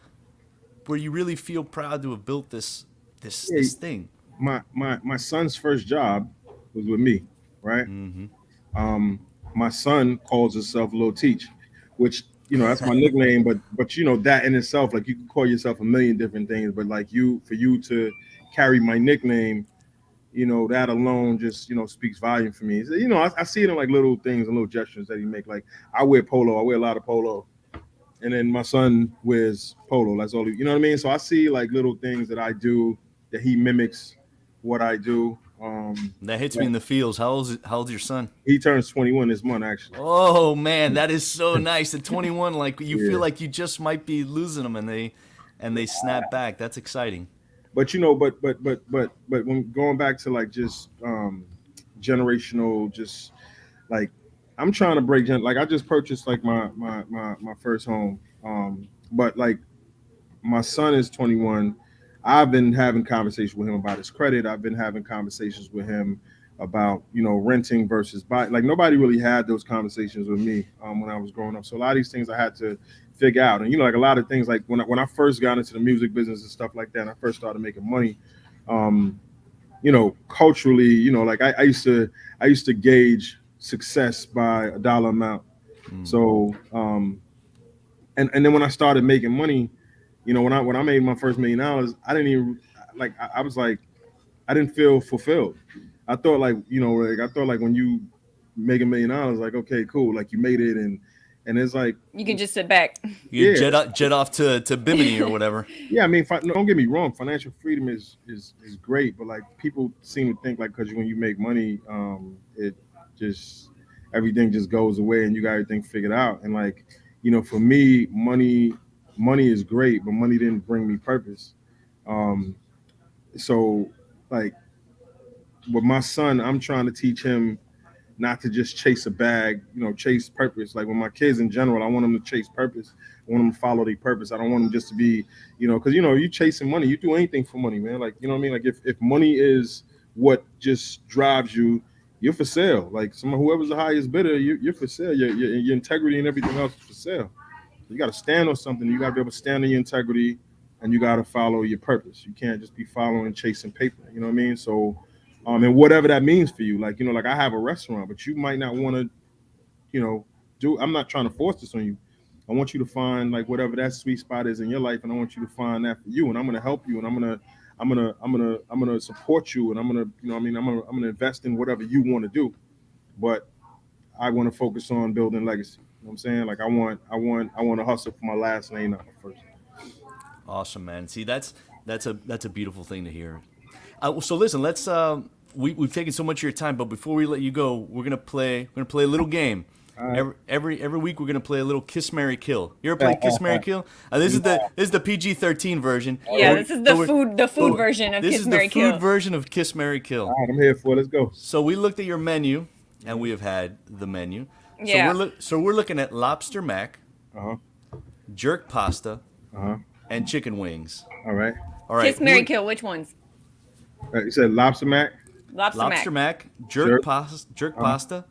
where you really feel proud to have built this thing. My son's first job was with me, right? Mm-hmm. My son calls himself Lil Teach, which that's my nickname. But that in itself, like, you can call yourself a million different things, but like for you to carry my nickname, that alone just speaks volume for me. I see it in like little things and little gestures that he make. Like, I wear polo, I wear a lot of polo, and then my son wears polo. That's all. You know what I mean? So I see like little things that I do that he mimics what I do. That hits me in the feels. How old's your son? He turns 21 this month, actually. Oh man, that is so nice. At 21, like, you feel like you just might be losing them, and they snap back. That's exciting. But but when going back to like just generational, just like, I'm trying to break like, I just purchased like my first home, but like, my son is 21. I've been having conversations with him about his credit. I've been having conversations with him about renting versus buy. Like, nobody really had those conversations with me when I was growing up. So a lot of these things I had to figure out. And like a lot of things, like when I first got into the music business and stuff like that, and I first started making money, culturally, like I used to gauge success by a dollar amount. So and then when I started making money, when I made my first $1 million, I didn't even like, I was like, I didn't feel fulfilled. I thought like, when you make $1 million, like, okay, cool, like, you made it, and it's like, you can just sit back. You jet off to Bimini or whatever. Yeah, I mean, don't get me wrong, financial freedom is great, but like, people seem to think like, because when you make money, it just, everything just goes away and you got everything figured out. And like, for me, money is great, but money didn't bring me purpose. So like, with my son, I'm trying to teach him not to just chase a bag, chase purpose. Like, with my kids in general, I want them to chase purpose. I want them to follow their purpose. I don't want them just to be, because you chasing money, you do anything for money, man. Like, you know what I mean? Like, if money is what just drives you, you're for sale. Like, whoever's the highest bidder, you're for sale. Your integrity and everything else is for sale. You got to stand on something. You got to be able to stand on your integrity, and you got to follow your purpose. You can't just be following, chasing paper. You know what I mean? So, and whatever that means for you, like, like, I have a restaurant, but you might not want to, I'm not trying to force this on you. I want you to find like whatever that sweet spot is in your life, and I want you to find that for you. And I'm going to help you, and I'm going to support you, and I'm going to, I'm going to invest in whatever you want to do. But I want to focus on building legacy. You know what I'm saying? Like, I want to hustle for my last name, not my first. Awesome, man. See, that's a beautiful thing to hear. So listen, let's we've taken so much of your time, but before we let you go, we're gonna play a little game. Right. Every week we're gonna play a little Kiss, Marry, Kill. You ever play Kiss, Marry, Kill? This is the PG-13 version. Yeah, this is the food version of Kiss, Marry, Kill. This is the food version of Kiss, Marry, Kill. All right, I'm here for it. Let's go. So we looked at your menu, and we have had the menu. Yeah. So we're looking at lobster mac, Uh-huh. jerk pasta, Uh-huh. and chicken wings. All right. All right. Kiss, Mary, kill. Which ones? You said lobster mac, Lobster Lobster mac. mac, jerk. jerk Uh-huh. pasta,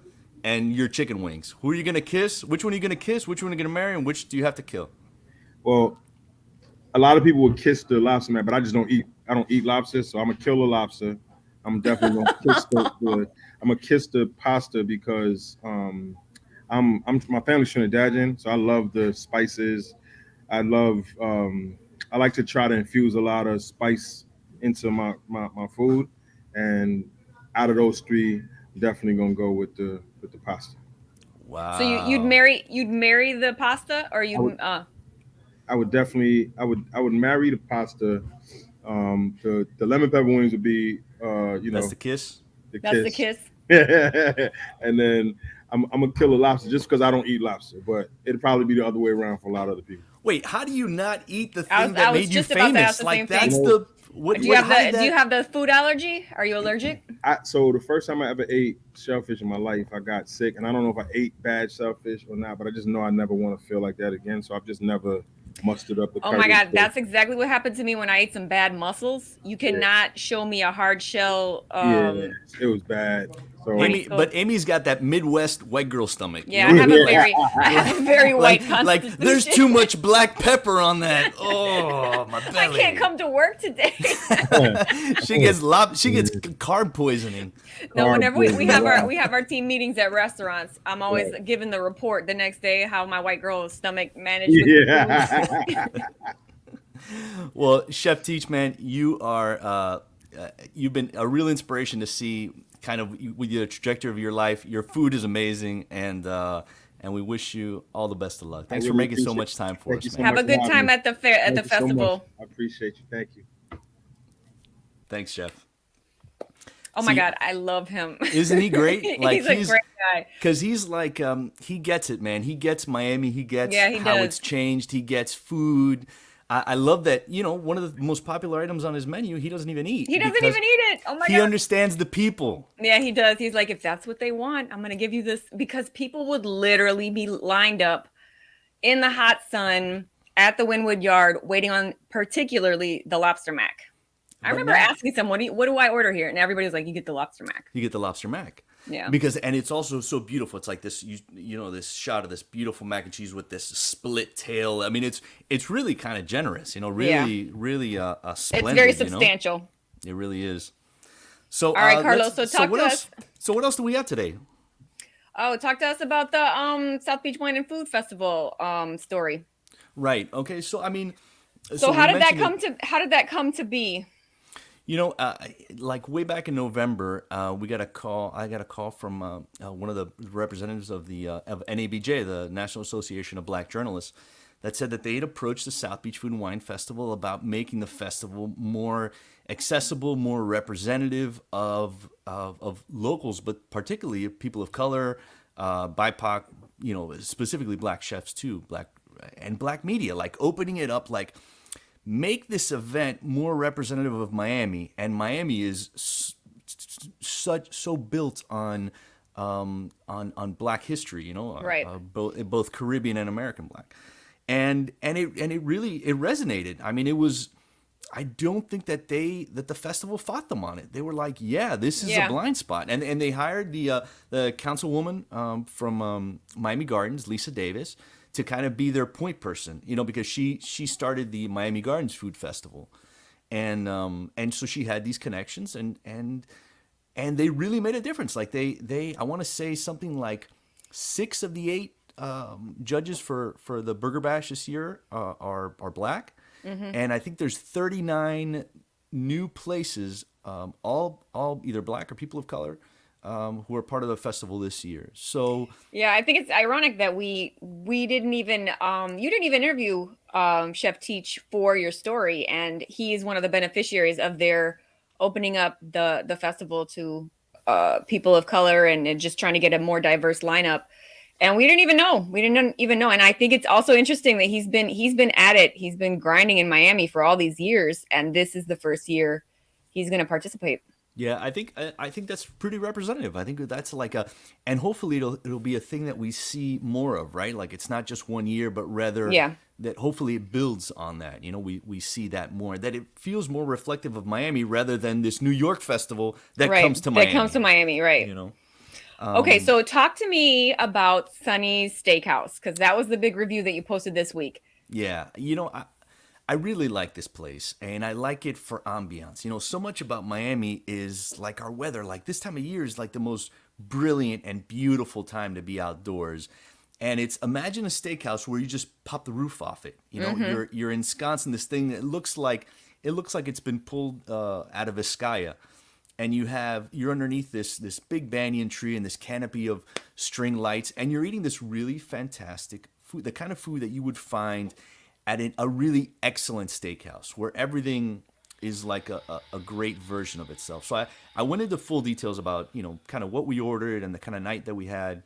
and your chicken wings. Who are you gonna kiss? Which one are you gonna kiss? Which one are you gonna marry? And which do you have to kill? Well, a lot of people would kiss the lobster mac, but I just don't eat. I don't eat lobster, so I'm gonna kill the lobster. I'm definitely gonna kiss the I'm gonna kiss the pasta because I'm my family's Trinidadian, so I love the spices. I love I like to try to infuse a lot of spice into my food, and out of those three, I'm definitely gonna go with the pasta. So you'd Wow. marry the pasta, or I would you I would definitely I would marry the pasta. The lemon pepper wings would be That's the kiss. the that's the kiss. kiss. And then I'm gonna kill a lobster just because I don't eat lobster, but it'd probably be the other way around for a lot of other people. Wait, how do you not eat the I thing was that made you just about to ask famous? the Like same that's thing. You know, the what? Do you have how did the that? Do you have the food allergy? Are you allergic? So the first time I ever ate shellfish in my life, I got sick, and I don't know if I ate bad shellfish or not, but I just know I never want to feel like that again. So I've just never mustered up the Oh my courage. God, that's exactly what happened to me when I ate some bad mussels. You Yeah, cannot show me a hard shell. yeah, it was bad. So Funny Amy, skull. but Amy's got that Midwest white girl stomach. You Yeah, know I what have a mean? very, I have a very white like constitution. there's too much black pepper on that. Oh, my I belly. can't come to work today. she gets carb poisoning. No, whenever we poisoning, have wow. we have our team meetings at restaurants, I'm always Right. given the report the next day how my white girl's stomach managed with the food. Yeah. Well, Chef Teach, man, you've been a real inspiration to see kind of with the trajectory of your life. Your food is amazing, and we wish you all the best of luck. Thanks for really making so appreciate much it. time for Thank us, you so man. Have a much for good having time me. at the fair at Thank the you so much. festival. I appreciate you. Thank you. Thanks, Chef. Oh my See, God, I love him. Isn't he great? Like he's a great guy. because he's like he gets it, man. He gets Miami. He gets Yeah, he how does. it's changed. He gets food. I love that. You know, one of the most popular items on his menu, he doesn't even eat. He doesn't because even eat it. Oh my he God. understands the people. Yeah, he does. He's like, if that's what they want, I'm gonna give you this, because people would literally be lined up in the hot sun at the Wynwood Yard waiting on particularly the lobster mac. I But remember now- asking someone, what do I order here? And everybody's like, you get the lobster mac. You get the lobster mac. Yeah. Because and it's also so beautiful. It's like this, you know, this shot of this beautiful mac and cheese with this split tail. I mean, it's really kind of generous. You know, really, really splendid. It's very you know? substantial. It really is. So, All right, Carlos, let's- so talk what to else? us. So what else do we have today? Oh, talk to us about the South Beach Wine and Food Festival story. Right. Okay. So I mean, So how we did that mentioned how did that come to be? You know, like way back in November, we got a call. I got a call from one of the representatives of the of NABJ, the National Association of Black Journalists, that said that they had approached the South Beach Food and Wine Festival about making the festival more accessible, more representative of locals, but particularly of people of color, BIPOC. You know, specifically Black chefs too, Black media, like opening it up, like. Make this event more representative of Miami, and Miami is so built on Black history, you know, Right. Both Caribbean and American Black, and it really resonated. I mean, it was. I don't think that the festival fought them on it. They were like, "Yeah, this is a blind spot," and they hired the councilwoman from Miami Gardens, Lisa Davis, to kind of be their point person, you know, because she started the Miami Gardens Food Festival, and so she had these connections, and they really made a difference. Like I want to say something like 6 of the 8 judges for the Burger Bash this year are Black, and I think there's 39 new places, all either Black or people of color. Who are part of the festival this year. So Yeah, I think it's ironic that we didn't even you didn't even interview Chef Teach for your story, and he's one of the beneficiaries of their opening up the festival to people of color and just trying to get a more diverse lineup. And we didn't even know. And I think it's also interesting that he's been at it. He's been grinding in Miami for all these years, and this is the first year he's going to participate. Yeah, I think that's pretty representative. I think that's like a, and hopefully it'll be a thing that we see more of, right? Like it's not just one year, but rather Yeah. that hopefully it builds on that. You know, we see that more, that it feels more reflective of Miami rather than this New York festival that comes Right. to That comes to Miami. Miami, right? You know, Okay, so talk to me about Sunny's Steakhouse because that was the big review that you posted this week. yeah, I really like this place and I like it for ambiance. You know, so much about Miami is like our weather. Like this time of year is like the most brilliant and beautiful time to be outdoors. And it's imagine a steakhouse where you just pop the roof off it. You know, you're ensconced in this thing that looks like it's been pulled out of Vizcaya. And you're underneath this big banyan tree and this canopy of string lights, and you're eating this really fantastic food, the kind of food that you would find at a really excellent steakhouse where everything is like a great version of itself. So I went into full details about, you know, kind of what we ordered and the kind of night that we had.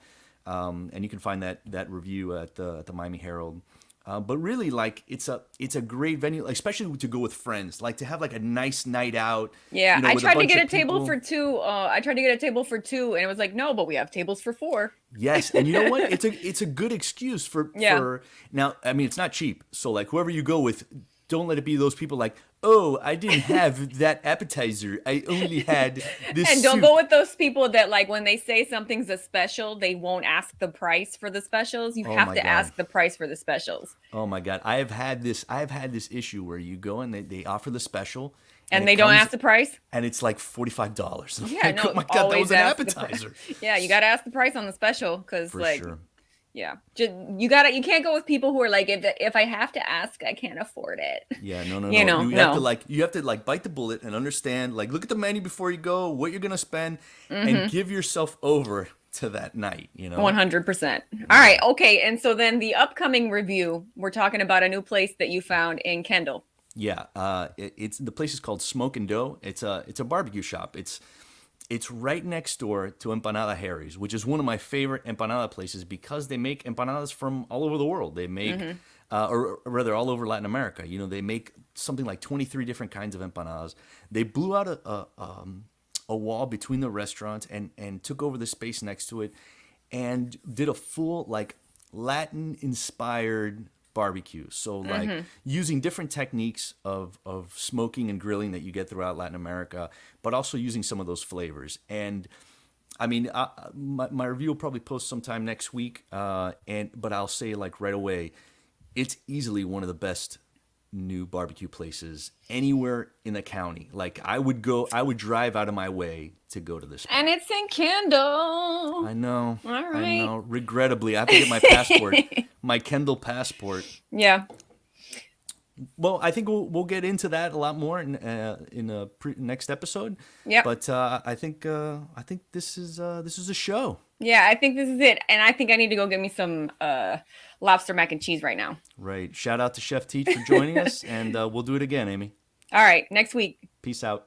And you can find that review at the Miami Herald. But really, like it's a great venue, especially to go with friends, like to have like a nice night out. Yeah, you know, I with tried to bunch get of a table people. for two. I tried to get a table for two, and it was like, no, but we have tables for four. Yes, and you know what? It's a good excuse Yeah. for now. I mean, it's not cheap, so like whoever you go with, don't let it be those people like, oh, I didn't have that appetizer. I only had this. And don't soup. go with those people that like when they say something's a special, they won't ask the price for the specials. You Oh have my to God. ask the price for the specials. Oh my God, I have had this issue where you go and they offer the special, And it they don't comes- ask the price? and it's like $45. Yeah, Like, no, oh my God, that always was an ask the price. appetizer. Yeah, you got to ask the price on the special because For like sure. yeah. You can't go with people who are like if I have to ask, I can't afford it. Yeah, no, no, You no. know, You have to like bite the bullet and understand, like look at the menu before you go, what you're gonna spend, and give yourself over to that night, you know? 100%. All right, okay. And so then the upcoming review, we're talking about a new place that you found in Kendall. Yeah, it's the place is called Smoke and Dough. It's a barbecue shop. It's right next door to Empanada Harry's, which is one of my favorite empanada places because they make empanadas from all over the world. They make, or rather, all over Latin America. You know, they make something like 23 different kinds of empanadas. They blew out a wall between the restaurants and took over the space next to it and did a full like Latin inspired barbecue. So like using different techniques of smoking and grilling that you get throughout Latin America, but also using some of those flavors. And I mean, my review will probably post sometime next week. But I'll say like right away, it's easily one of the best new barbecue places anywhere in the county. Like I would drive out of my way to go to this spot. And it's in Kendall. I know. All I right. know. Regrettably, I have to get my passport, my Kendall passport. Yeah. Well, I think we'll get into that a lot more in next episode. Yep. But I think this is a show. Yeah, I think this is it. And I think I need to go get me some lobster mac and cheese right now. Right. Shout out to Chef Teach for joining us, and we'll do it again, Amy. All right, next week. Peace out.